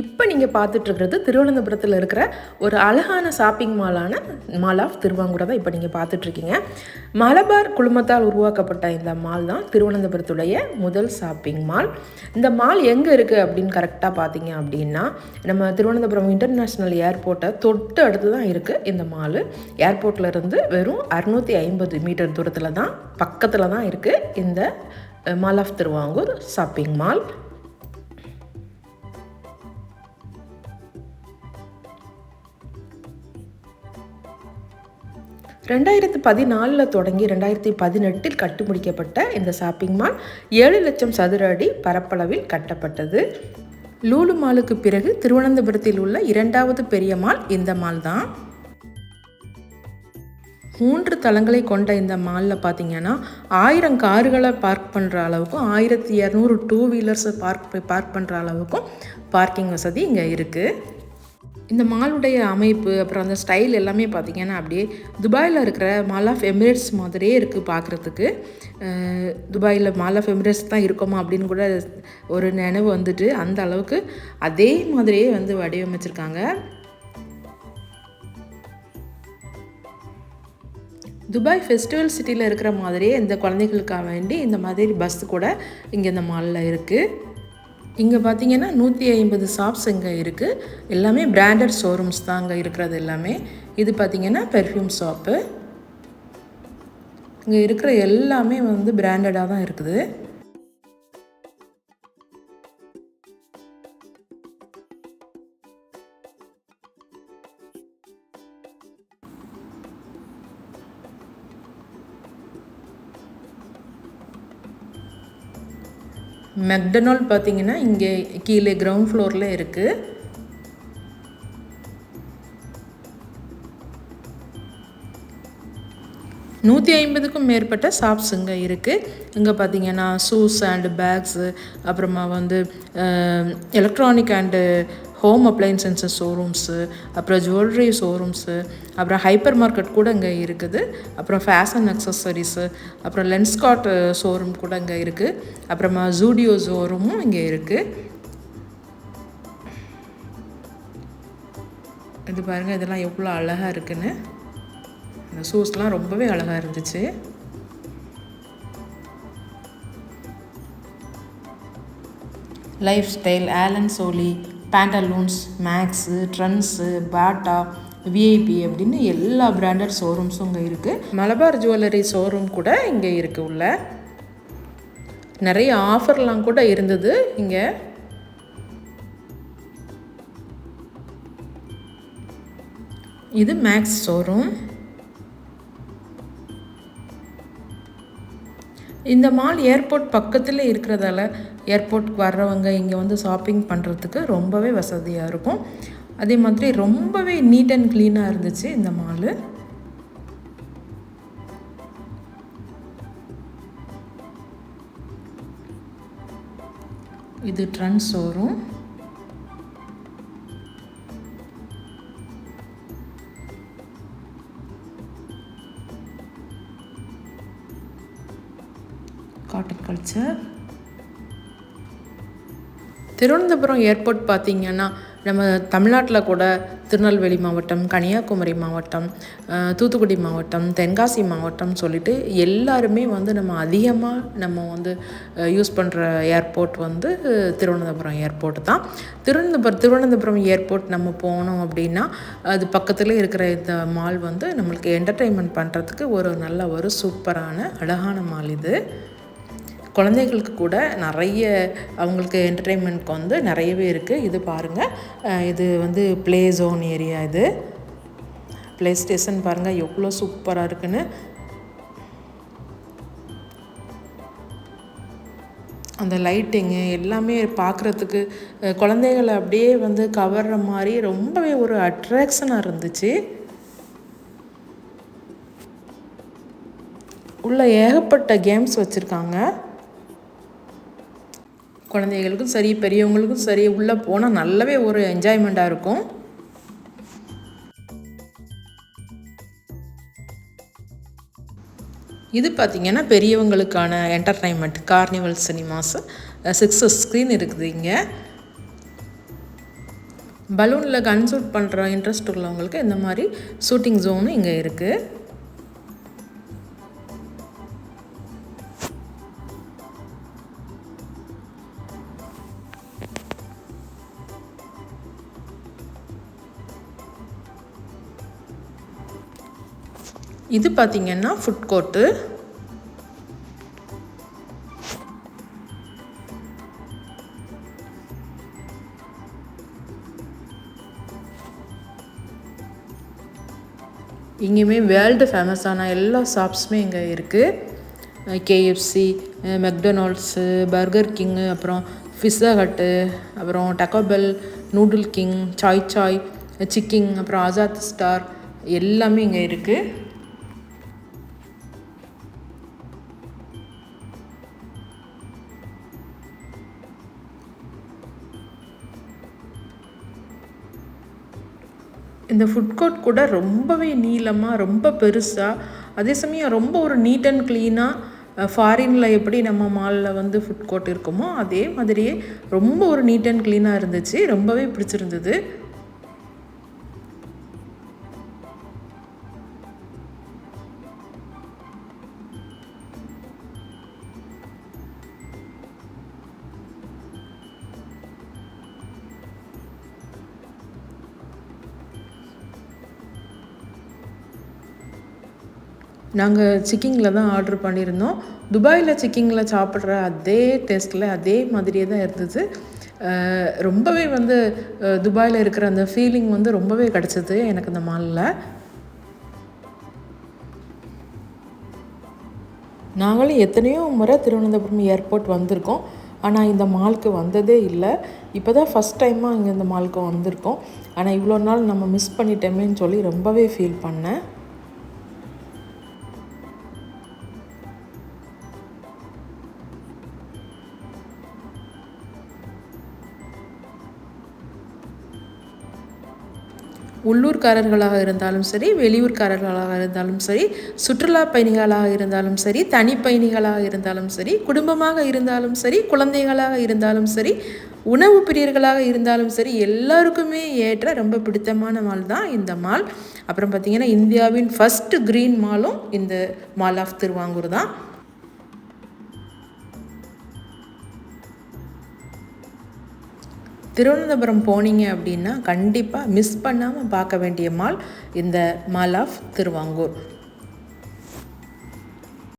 இப்போ நீங்கள் பார்த்துட்ருக்கிறது திருவனந்தபுரத்தில் இருக்கிற ஒரு அழகான ஷாப்பிங் மாலான மால் ஆஃப் திருவாங்கூரை தான் இப்போ நீங்கள் பார்த்துட்ருக்கீங்க. மலபார் குழுமத்தால் உருவாக்கப்பட்ட இந்த மால் தான் திருவனந்தபுரத்துடைய முதல் ஷாப்பிங் மால். இந்த மால் எங்கே இருக்குது அப்படின்னு கரெக்டாக பார்த்தீங்க அப்படின்னா, நம்ம திருவனந்தபுரம் இன்டர்நேஷ்னல் ஏர்போர்ட்டை தொட்டு அடுத்து தான் இருக்குது இந்த மாலு. ஏர்போர்ட்லேருந்து வெறும் 650 மீட்டர் தூரத்தில் தான், பக்கத்தில் தான் இருக்குது இந்த mall of Travancore shopping mall. ரெண்டாயிரத்து 14 தொடங்கி 2018 கட்டி முடிக்கப்பட்ட இந்த ஷாப்பிங் மால் 7 லட்சம் சதுர அடி பரப்பளவில் கட்டப்பட்டது. லூலு மாலுக்கு பிறகு திருவனந்தபுரத்தில் உள்ள 2வது பெரிய மால் இந்த மால் தான். 3 தளங்களை கொண்ட இந்த மாலில் பார்த்தீங்கன்னா 1000 கார்களை பார்க் பண்ணுற அளவுக்கும் 1200 டூ வீலர்ஸை பார்க் பண்ணுற அளவுக்கும் பார்க்கிங் வசதி இங்கே இருக்குது. இந்த மாலுடைய அமைப்பு அப்புறம் அந்த ஸ்டைல் எல்லாமே பார்த்திங்கன்னா அப்படியே துபாயில் இருக்கிற மால் ஆஃப் எமிரேட்ஸ் மாதிரியே இருக்குது பார்க்குறதுக்கு. துபாயில் மால் ஆஃப் எமிரேட்ஸ் தான் இருக்கோமா அப்படின்னு கூட ஒரு நினைவு வந்துட்டு, அந்த அளவுக்கு அதே மாதிரியே வந்து வடிவமைச்சிருக்காங்க. துபாய் ஃபெஸ்டிவல் சிட்டியில் இருக்கிற மாதிரியே இந்த குழந்தைகளுக்காக வேண்டி இந்த மாதிரி பஸ் கூட இங்கே இந்த மாலில் இருக்குது. இங்கே பார்த்தீங்கன்னா 150 ஷாப்ஸ் இங்கே இருக்குது. எல்லாமே பிராண்டட் ஷோரூம்ஸ் தான் அங்கே இருக்கிறது எல்லாமே. இது பார்த்திங்கன்னா பெர்ஃப்யூம் ஷாப்பு. இங்கே இருக்கிற எல்லாமே வந்து பிராண்டடாக தான் இருக்குது. மெக்டொனால்ட் பார்த்திங்கன்னா இங்கே கீழே கிரவுண்ட் ஃப்ளோரில் இருக்குது. நூற்றி 50க்கும் மேற்பட்ட ஷாப்ஸ் இங்கே இருக்குது. இங்கே பார்த்திங்கன்னா ஷூஸ் அண்டு பேக்ஸு, அப்புறமா வந்து electronic and home appliances showrooms, அப்புறம் ஜுவல்லரி ஷோரூம்ஸு, அப்புறம் ஹைப்பர் மார்க்கெட் கூட இங்கே இருக்குது. அப்புறம் ஃபேஷன் அக்சஸரிஸு, அப்புறம் லென்ஸ்கார்ட் ஷோரூம் கூட இங்கே இருக்குது. அப்புறமா ஜூடியோ ஷோரூமும் இங்கே இருக்குது. இது பாருங்கள், இதெல்லாம் எவ்வளோ அழகாக இருக்குன்னு. இந்த ஷூஸ்லாம் ரொம்பவே அழகாக இருந்துச்சு. Life style, Allen Solly, Pantaloons, maths, trends, பாட்டா, விஐபி அப்படின்னு எல்லா பிராண்டட் ஷோரூம்ஸும் இங்கே இருக்குது. மலபார் ஜுவல்லரி ஷோரூம் கூட இங்கே இருக்குது. உள்ள நிறைய ஆஃபர்லாம் கூட இருந்தது இங்கே. இது மேக்ஸ் ஷோரூம். இந்த மால் ஏர்போர்ட் பக்கத்தில் இருக்கிறதால ஏர்போர்ட்டுக்கு வர்றவங்க இங்கே வந்து ஷாப்பிங் பண்ணுறதுக்கு ரொம்பவே வசதியாக இருக்கும். அதே மாதிரி ரொம்பவே நீட் அண்ட் க்ளீனாக இருந்துச்சு இந்த மாலு. இது trends showroom. Cotton culture. Thiruvananthapuram airport பார்த்திங்கன்னா நம்ம தமிழ்நாட்டில் கூட திருநெல்வேலி மாவட்டம், கன்னியாகுமரி மாவட்டம், தூத்துக்குடி மாவட்டம், தென்காசி மாவட்டம் சொல்லிட்டு எல்லாருமே வந்து நம்ம அதிகமாக நம்ம வந்து யூஸ் பண்ணுற ஏர்போர்ட் வந்து திருவனந்தபுரம் ஏர்போர்ட் தான். திருவனந்தபுரம் ஏர்போர்ட் நம்ம போனோம் அப்படின்னா அது பக்கத்தில் இருக்கிற இந்த மால் வந்து நம்மளுக்கு என்டர்டெயின்மெண்ட் பண்ணுறதுக்கு ஒரு நல்ல ஒரு சூப்பரான அழகான மால் இது. குழந்தைகளுக்கு கூட நிறைய அவங்களுக்கு என்டர்டெயின்மெண்ட்க்கு வந்து நிறையவே இருக்குது. இது பாருங்கள், இது வந்து ப்ளே ஜோன் ஏரியா. இது ப்ளே ஸ்டேஷன் பாருங்கள் எவ்வளோ சூப்பராக இருக்குன்னு. அந்த லைட்டிங்கு எல்லாமே பார்க்குறதுக்கு குழந்தைகளை அப்படியே வந்து கவர்ற மாதிரி ரொம்பவே ஒரு அட்ராக்ஷனாக இருந்துச்சு. உள்ள ஏகப்பட்ட கேம்ஸ் வச்சுருக்காங்க. குழந்தைகளுக்கும் சரி பெரியவங்களுக்கும் சரி உள்ளே போனால் நல்லாவே ஒரு என்ஜாய்மெண்ட்டாக இருக்கும். இது பார்த்திங்கன்னா பெரியவங்களுக்கான என்டர்டைன்மெண்ட் கார்னிவல் சினிமாஸ் 6 ஸ்க்ரீன் இருக்குது இங்கே. பலூனில் கன் ஷூட் பண்ணுற இன்ட்ரெஸ்ட் உள்ளவங்களுக்கு இந்த மாதிரி ஷூட்டிங் ஜோனும் இங்கே இருக்குது. இது பார்த்திங்கன்னா ஃபுட் கோர்ட்டு. இங்கேயுமே வேர்ல்டு ஃபேமஸான எல்லா ஷாப்ஸுமே இங்கே இருக்குது. கேஎஃப்சி, மெக்டொனால்ட்ஸு, பர்கர் கிங்கு, அப்புறம் பிஸ்ஸா ஹட்டு, அப்புறம் Taco Bell, Noodle King, chai chai, Chicking, அப்புறம் ஆசாத் ஸ்டார் எல்லாமே இங்கே இருக்குது. இந்த ஃபுட் கோர்ட் கூட ரொம்பவே நீளமாக, ரொம்ப பெருசாக, அதே சமயம் ரொம்ப ஒரு நீட் அண்ட் க்ளீனாக, ஃபாரினில் எப்படி நம்ம மாலில் வந்து ஃபுட் கோர்ட் இருக்குமோ அதே மாதிரியே ரொம்ப ஒரு நீட் அண்ட் க்ளீனாக இருந்துச்சு. ரொம்பவே பிடிச்சிருந்தது. நாங்கள் சிக்கிங்கில் தான் ஆர்டர் பண்ணியிருந்தோம். துபாயில் சிக்கிங்கில் சாப்பிட்ற அதே டேஸ்ட்டில் அதே மாதிரியே தான் இருந்தது. ரொம்பவே வந்து துபாயில் இருக்கிற அந்த ஃபீலிங் வந்து ரொம்பவே கிடச்சிது எனக்கு இந்த மாலில். நாங்களும் எத்தனையோ முறை திருவனந்தபுரம் ஏர்போர்ட் வந்திருக்கோம். ஆனால் இந்த மாலுக்கு வந்ததே இல்லை. இப்போ தான் ஃபஸ்ட் டைமாக இங்கே இந்த மாலுக்கு வந்திருக்கோம். ஆனால் இவ்வளோ நாள் நம்ம மிஸ் பண்ணிட்டோமேன்னு சொல்லி ரொம்பவே ஃபீல் பண்ணேன். உள்ளூர்காரர்களாக இருந்தாலும் சரி, வெளியூர்காரர்களாக இருந்தாலும் சரி, சுற்றுலா பயணிகளாக இருந்தாலும் சரி, தனி பயணிகளாக இருந்தாலும் சரி, குடும்பமாக இருந்தாலும் சரி, குழந்தைகளாக இருந்தாலும் சரி, உணவு பிரியர்களாக இருந்தாலும் சரி, எல்லாருக்குமே ஏற்ற ரொம்ப பிடித்தமான மால் தான் இந்த மால். அப்புறம் பார்த்திங்கன்னா இந்தியாவின் ஃபஸ்ட்டு க்ரீன் மாலும் இந்த மால் ஆஃப் திருவாங்கூர் தான். திருவனந்தபுரம் போனீங்க அப்படின்னா கண்டிப்பாக மிஸ் பண்ணாமல் பார்க்க வேண்டிய மால் இந்த மால் ஆஃப் திருவாங்கூர்.